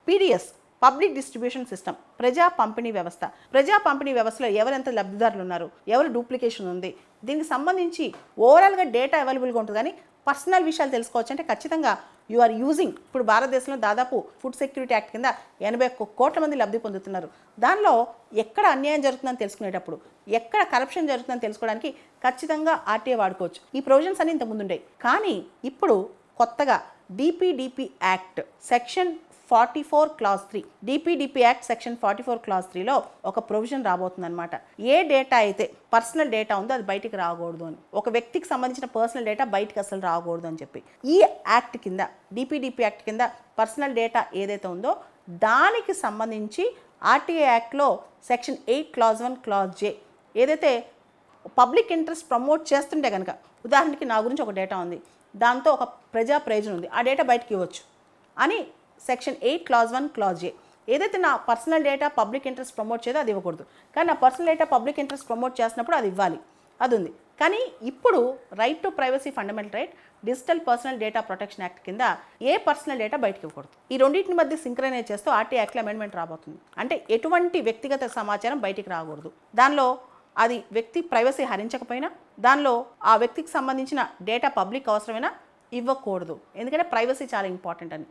PDS public distribution system, ప్రజా పంపిణీ వ్యవస్థ. ప్రజా పంపిణీ వ్యవస్థలో ఎవరెంత లబ్ధిదారులు ఉన్నారు, ఎవరు డూప్లికేషన్ ఉంది, దీనికి సంబంధించి ఓవరాల్గా డేటా అవైలబుల్గా ఉంటుంది. కానీ పర్సనల్ విషయాలు తెలుసుకోవచ్చు అంటే ఖచ్చితంగా యు ఆర్ యూజింగ్. ఇప్పుడు భారతదేశంలో దాదాపు ఫుడ్ సెక్యూరిటీ యాక్ట్ కింద 81 కోట్ల మంది లబ్ధి పొందుతున్నారు. దానిలో ఎక్కడ అన్యాయం జరుగుతుందని తెలుసుకునేటప్పుడు, ఎక్కడ కరప్షన్ జరుగుతుందని తెలుసుకోవడానికి ఖచ్చితంగా ఆర్టీఐ వాడుకోవచ్చు. ఈ ప్రొవిజన్స్ అన్ని ఇంతకుముందు ఉండేవి. కానీ ఇప్పుడు కొత్తగా DPDP act section 44 clause 3, DPDP act section 44 clause 3లో ఒక ప్రొవిజన్ రాబోతుందన్నమాట. ఏ డేటా అయితే పర్సనల్ డేటా ఉందో అది బయటికి రాకూడదు అని, ఒక వ్యక్తికి సంబంధించిన పర్సనల్ డేటా బయటికి అసలు రాకూడదు అని చెప్పి ఈ యాక్ట్ కింద, డిపిడిపి యాక్ట్ కింద పర్సనల్ డేటా ఏదైతే ఉందో దానికి సంబంధించి ఆర్టీఐ యాక్ట్లో సెక్షన్ 8 క్లాజ్ 1 క్లాజ్ జే ఏదైతే పబ్లిక్ ఇంట్రెస్ట్ ప్రమోట్ చేస్తుంటే కనుక, ఉదాహరణకి నా గురించి ఒక డేటా ఉంది, దాంతో ఒక ప్రజా ప్రయోజనం ఉంది, ఆ డేటా బయటకి ఇవ్వచ్చు అని సెక్షన్ 8 క్లాజ్ 1 క్లాజ్ జే. ఏదైతే నా personal data public interest promote చేయదో అది ఇవ్వకూడదు, కానీ నా personal data public interest promote చేసినప్పుడు అది ఇవ్వాలి, అది ఉంది. కానీ ఇప్పుడు right to privacy fundamental right, digital personal data protection act కింద ఏ పర్సనల్ డేటా బయటకి ఇవ్వకూడదు. ఈ రెండింటిని మధ్య సింక్రనైజ్ చేస్తూ ఆర్టీఐ యాక్ట్లో అమెండ్మెంట్ రాబోతుంది. అంటే ఎటువంటి వ్యక్తిగత సమాచారం బయటికి రాకూడదు. దానిలో అది వ్యక్తి ప్రైవసీ హరించకపోయినా, దానిలో ఆ వ్యక్తికి సంబంధించిన డేటా పబ్లిక్ అవసరమైనా ఇవ్వకూడదు. ఎందుకంటే ప్రైవసీ చాలా ఇంపార్టెంట్ అని.